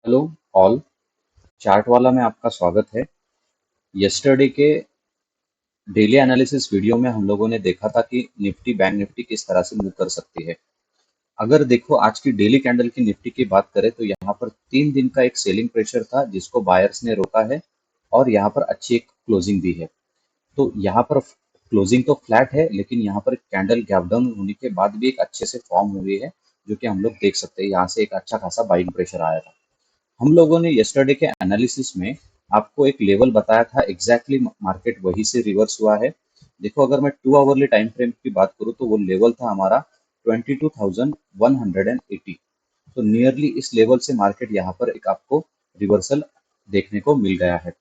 Hello all. Chart वाला में आपका स्वागत है। यस्टरडे के डेली एनालिसिस वीडियो में हम लोगों ने देखा था कि निफ्टी बैंक निफ्टी किस तरह से मूव कर सकती है। अगर देखो आज की डेली कैंडल की निफ्टी की बात करें तो यहाँ पर 3 दिन का एक सेलिंग प्रेशर था जिसको बायर्स ने रोका है और यहाँ पर अच्छी एक क्लोजिंग दी है। तो यहाँ पर क्लोजिंग तो फ्लैट है लेकिन यहाँ पर कैंडल गैप डाउन होने के बाद भी एक अच्छे से फॉर्म हुई है, जो कि हम लोग देख सकते हैं। यहाँ से एक अच्छा खासा बाइंग प्रेशर आया था। हम लोगों ने यस्टरडे के एनालिसिस में आपको एक लेवल बताया था, एग्जैक्टली मार्केट वही से रिवर्स हुआ है। देखो अगर मैं 2 आवरली टाइम फ्रेम की बात करूँ तो वो लेवल था हमारा 22,180। तो नियरली इस लेवल से मार्केट यहाँ पर एक आपको रिवर्सल देखने को मिल गया है।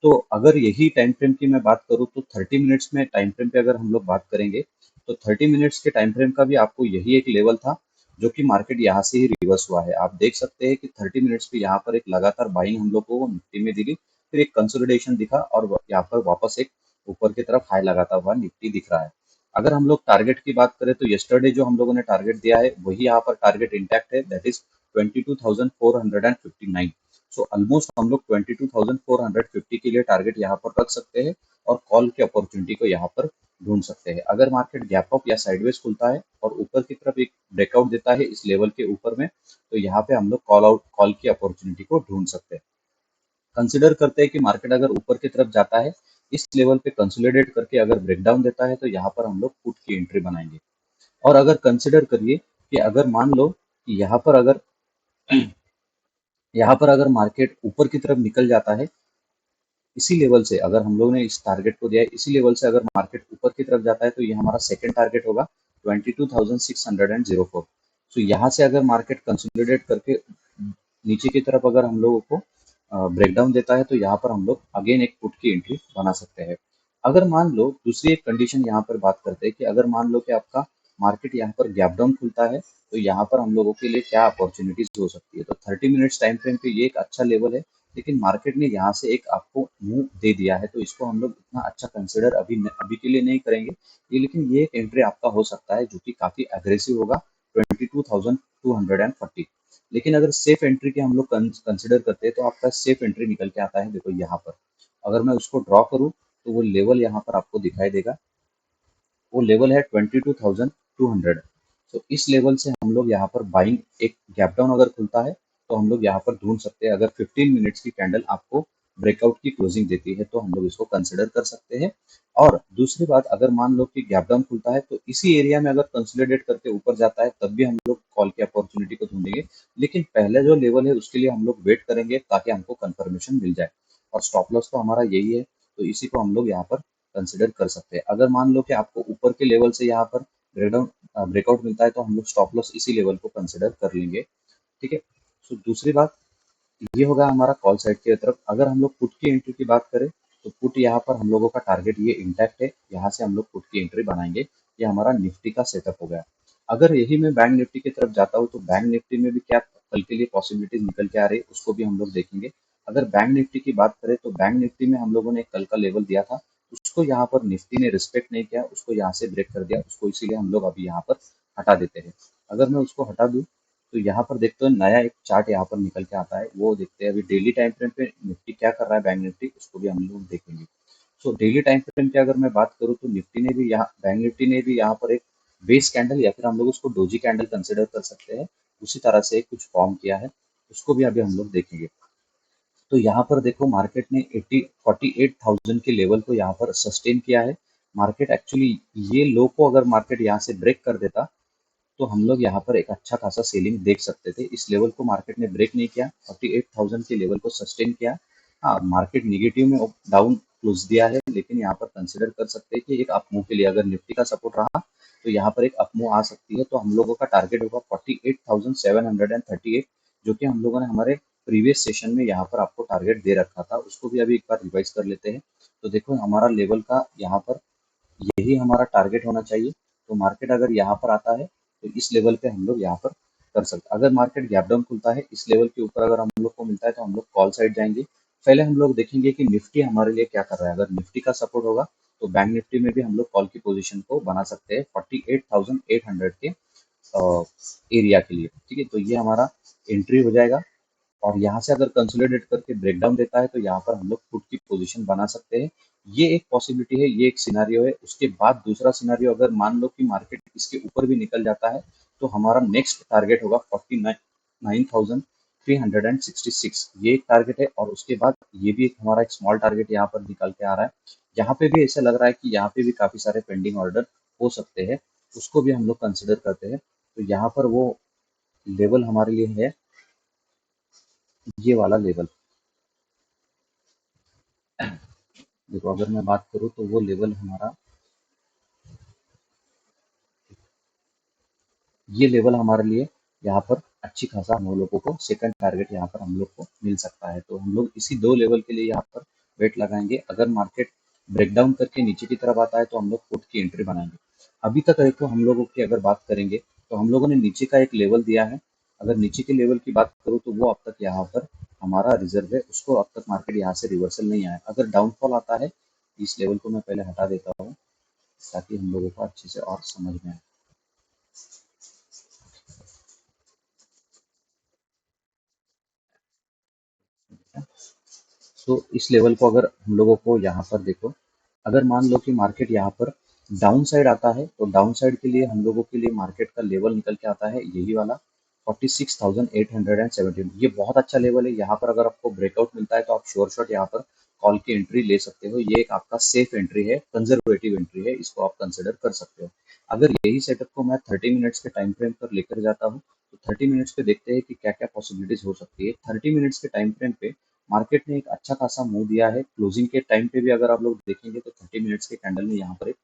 तो अगर यही टाइम फ्रेम की मैं बात करूँ तो 30 मिनट्स में टाइम फ्रेम पे अगर हम लोग बात करेंगे तो 30 मिनट्स के टाइम फ्रेम का भी आपको यही एक लेवल था, जो कि मार्केट यहाँ से ही रिवर्स हुआ है। आप देख सकते हैं कि 30 मिनट्स पे यहाँ पर एक लगातार बाइंग हम लोग को निफ्टी में दिखी, फिर एक कंसोलिडेशन दिखा और यहाँ पर वापस एक ऊपर की तरफ हाई लगाता हुआ निफ्टी दिख रहा है। अगर हम लोग टारगेट की बात करें तो यस्टरडे जो हम लोगों ने टारगेट दिया है वही यहाँ पर टारगेट इंटैक्ट है, दैट इज 22,459। सो ऑलमोस्ट हम लोग 22,450 के लिए टारगेट यहाँ पर रख सकते हैं और कॉल की अपॉर्चुनिटी को यहाँ पर ढूंढ सकते हैं। अगर मार्केट गैप अप या साइडवेज खुलता है और ऊपर की तरफ एक ब्रेकआउट देता है इस लेवल के ऊपर में, तो यहाँ पे हम लोग कॉल की अपॉर्चुनिटी को ढूंढ सकते हैं। कंसिडर करते हैं कि मार्केट अगर ऊपर की तरफ जाता है, इस लेवल पे कंसोलिडेट करके अगर ब्रेकडाउन देता है तो यहाँ पर हम लोग पुट की एंट्री बनाएंगे। और अगर कंसिडर करिए कि अगर मान लो कि यहाँ पर अगर मार्केट ऊपर की तरफ निकल जाता है, इसी लेवल से अगर हम लोग ने इस टारगेट को दिया है, इसी लेवल से अगर मार्केट ऊपर की तरफ जाता है तो ये हमारा सेकंड टारगेट होगा 22,604। सो यहाँ से अगर मार्केट कंसोलिडेट करके नीचे की तरफ अगर हम लोगों को ब्रेकडाउन देता है तो यहाँ पर हम लोग अगेन एक पुट की एंट्री बना सकते हैं। अगर मान लो दूसरी एक कंडीशन यहाँ पर बात करते हैं कि अगर मान लो कि आपका मार्केट यहाँ पर गैप डाउन खुलता है तो यहाँ पर हम लोगों के लिए क्या अपॉर्चुनिटीज हो सकती है। तो 30 मिनट्स टाइम फ्रेम पे ये एक अच्छा लेवल है, लेकिन मार्केट ने यहाँ से एक आपको मूव दे दिया है तो इसको हम लोग इतना अच्छा कंसिडर अभी के लिए नहीं करेंगे। ये लेकिन ये एक एंट्री आपका हो सकता है जो कि काफी एग्रेसिव होगा, 22,240। लेकिन अगर सेफ एंट्री की हम लोग कंसिडर करते हैं तो आपका सेफ एंट्री निकल के आता है। देखो यहाँ पर अगर मैं उसको ड्रॉ करूँ तो वो लेवल यहाँ पर आपको दिखाई देगा, वो लेवल है 22,200। तो इस लेवल से हम लोग यहाँ पर बाइंग, एक गैप डाउन अगर खुलता है तो हम लोग यहाँ पर ढूंढ सकते हैं। अगर 15 मिनट्स की कैंडल आपको ब्रेकआउट की क्लोजिंग देती है तो हम लोग इसको कंसिडर कर सकते हैं। और दूसरी बात, अगर मान लो कि गैप डाउन खुलता है तो इसी एरिया में अगर कंसोलिडेट करके ऊपर जाता है तब भी हम लोग कॉल की अपॉर्चुनिटी को ढूंढेंगे। लेकिन पहले जो लेवल है उसके लिए हम लोग वेट करेंगे ताकि हमको कंफर्मेशन मिल जाए। और स्टॉप लॉस तो हमारा यही है, तो इसी को हम लोग यहाँ पर कंसिडर कर सकते हैं। अगर मान लो कि आपको ऊपर के लेवल से यहाँ पर ब्रेकआउट मिलता है तो हम लोग स्टॉप लॉस इसी लेवल को कंसिडर कर लेंगे। ठीक है। सो दूसरी बात, ये होगा हमारा कॉल साइड की तरफ। अगर हम लोग पुट की एंट्री की बात करें तो पुट यहाँ पर हम लोगों का टारगेट ये इंटैक्ट है, यहाँ से हम लोग पुट की एंट्री बनाएंगे। ये हमारा निफ्टी का सेटअप हो गया। अगर यही मैं बैंक निफ्टी की तरफ जाता हूँ तो बैंक निफ्टी में भी क्या कल के लिए पॉसिबिलिटीज निकल के आ रही है उसको भी हम लोग देखेंगे। अगर बैंक निफ्टी की बात करें तो बैंक निफ्टी में हम लोगों ने कल का लेवल दिया था, उसको यहाँ पर निफ्टी ने रिस्पेक्ट नहीं किया, उसको यहाँ से ब्रेक कर दिया उसको, इसीलिए हम लोग अभी यहाँ पर हटा देते हैं। अगर मैं उसको हटा दूँ तो यहाँ पर देखते हैं नया एक चार्ट यहाँ पर निकल के आता है, वो देखते हैं अभी डेली टाइम फ्रेम पे निफ्टी क्या कर रहा है, बैंक निफ्टी, उसको भी हम लोग देखेंगे। सो डेली टाइम फ्रेम पे अगर मैं बात करूँ तो निफ्टी ने भी यहाँ, बैंक निफ्टी ने भी यहाँ पर एक बेस कैंडल या फिर हम लोग उसको डोजी कैंडल कंसिडर कर सकते हैं, उसी तरह से कुछ फॉर्म किया है, उसको भी अभी हम लोग देखेंगे। तो यहाँ पर देखो मार्केट ने 48,000 के लेवल को यहाँ पर सस्टेन किया है। मार्केट एक्चुअली ये लो को अगर मार्केट यहाँ से ब्रेक कर देता तो हम लोग यहाँ पर एक अच्छा खासा सेलिंग देख सकते थे। इस लेवल को मार्केट ने ब्रेक नहीं किया, 48,000 के लेवल को सस्टेन किया। हाँ, मार्केट निगेटिव में डाउन क्लोज दिया है, लेकिन यहाँ पर कंसिडर कर सकते हैं कि एक अप मूव के लिए अगर निफ्टी का सपोर्ट रहा तो यहाँ पर एक अप मूव आ सकती है। तो हम लोगों का टारगेट होगा 48,738, जो कि हम लोगों ने हमारे प्रीवियस सेशन में यहाँ पर आपको टारगेट दे रखा था, उसको भी अभी एक बार रिवाइज कर लेते हैं। तो देखो हमारा लेवल का यहाँ पर यही हमारा टारगेट होना चाहिए। तो मार्केट अगर यहाँ पर आता है तो इस लेवल पे हम लोग यहाँ पर कर सकते हैं। अगर मार्केट गैप डाउन खुलता है इस लेवल के ऊपर अगर हम लोग को मिलता है तो हम लोग कॉल साइड जाएंगे। पहले हम लोग देखेंगे कि निफ्टी हमारे लिए क्या कर रहा है। अगर निफ्टी का सपोर्ट होगा तो बैंक निफ्टी में भी हम लोग कॉल की पोजीशन को बना सकते हैं 48,800 के एरिया के लिए। ठीक है, तो ये हमारा एंट्री हो जाएगा। और यहाँ से अगर कंसोलिडेट करके ब्रेकडाउन देता है तो यहाँ पर हम लोग पुट की पोजीशन बना सकते हैं। ये एक पॉसिबिलिटी है, ये एक सिनारियो है। उसके बाद दूसरा सिनारियो, अगर मान लो कि मार्केट इसके ऊपर भी निकल जाता है तो हमारा नेक्स्ट टारगेट होगा 49,366। ये एक टारगेट है। और उसके बाद ये भी एक हमारा एक स्मॉल टारगेट यहाँ पर निकल के आ रहा है। यहाँ पे भी ऐसा लग रहा है कि यहाँ पे भी काफी सारे पेंडिंग ऑर्डर हो सकते हैं, उसको भी हम लोग कंसिडर करते हैं। तो यहाँ पर वो लेवल हमारे लिए है ये वाला लेवल। देखो अगर मैं बात करूँ तो वो लेवल हमारा, ये लेवल हमारे लिए यहाँ पर अच्छी खासा हम लोगों को सेकंड टारगेट यहाँ पर हम लोग को मिल सकता है। तो हम लोग इसी दो लेवल के लिए यहाँ पर वेट लगाएंगे। अगर मार्केट ब्रेकडाउन करके नीचे की तरफ आता है तो हम लोग पुट की एंट्री बनाएंगे। अभी तक देखो हम लोगों की अगर बात करेंगे तो हम लोगों ने नीचे का एक लेवल दिया है। अगर नीचे के लेवल की बात करूँ तो वो अब तक यहाँ पर हमारा रिजर्व है, उसको अब तक मार्केट यहाँ से रिवर्सल नहीं आया। अगर डाउनफॉल आता है, इस लेवल को मैं पहले हटा देता हूँ ताकि हम लोगों को अच्छे से और समझ में आए। तो इस लेवल को अगर हम लोगों को यहाँ पर देखो, अगर मान लो कि मार्केट यहाँ पर डाउन साइड आता है तो डाउन साइड के लिए हम लोगों के लिए मार्केट का लेवल निकल के आता है यही वाला 46,817। ये बहुत अच्छा लेवल है। यहाँ पर अगर आपको ब्रेकआउट मिलता है तो आप श्योर शॉट यहाँ पर कॉल की एंट्री ले सकते हो। ये एक आपका सेफ एंट्री है, कंजर्वेटिव एंट्री है, इसको आप कंसिडर कर सकते हो। अगर यही सेटअप को मैं 30 मिनट्स के टाइम फ्रेम पर लेकर जाता हूँ तो 30 मिनट्स पे देखते हैं कि क्या क्या पॉसिबिलिटीज हो सकती है। 30 मिनट्स के टाइम फ्रेम पे मार्केट ने एक अच्छा खासा मूव दिया है। क्लोजिंग के टाइम पे भी अगर आप लोग देखेंगे तो 30 मिनट्स के कैंडल में यहाँ पर एक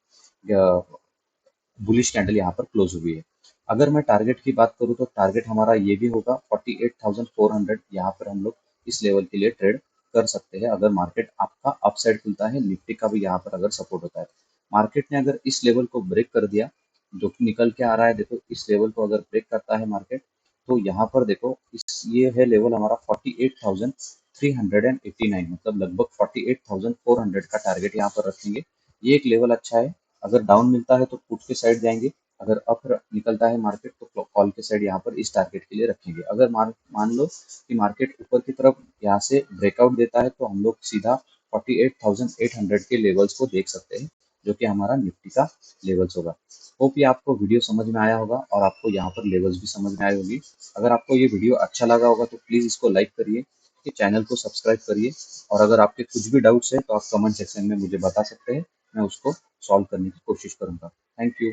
बुलिश कैंडल यहाँ पर क्लोज हुई है। अगर मैं टारगेट की बात करूँ तो टारगेट हमारा ये भी होगा 48,400। यहाँ पर हम लोग इस लेवल के लिए ट्रेड कर सकते हैं अगर मार्केट आपका अपसाइड खुलता है। निफ्टी का भी यहाँ पर अगर सपोर्ट होता है, मार्केट ने अगर इस लेवल को ब्रेक कर दिया जो कि निकल के आ रहा है, देखो इस लेवल को अगर ब्रेक करता है मार्केट तो यहाँ पर देखो इस ये है लेवल हमारा 48,389, मतलब लगभग 48,400 का टारगेट यहाँ पर रखेंगे। ये एक लेवल अच्छा है। अगर डाउन मिलता है तो पुट के साइड जाएंगे, अगर अप निकलता है मार्केट तो कॉल के साइड यहाँ पर इस टारगेट के लिए रखेंगे। अगर मान लो कि मार्केट ऊपर की तरफ यहाँ से ब्रेकआउट देता है तो हम लोग सीधा 48,800 के लेवल्स को देख सकते हैं जो कि हमारा निफ्टी का लेवल्स होगा। होप ये आपको वीडियो समझ में आया होगा और आपको यहाँ पर लेवल्स भी समझ में आई होगी। अगर आपको ये वीडियो अच्छा लगा होगा तो प्लीज़ इसको लाइक करिए, चैनल को सब्सक्राइब करिए। और अगर आपके कुछ भी डाउट्स है तो आप कमेंट सेक्शन में मुझे बता सकते हैं, मैं उसको सॉल्व करने की कोशिश करूंगा। Thank you.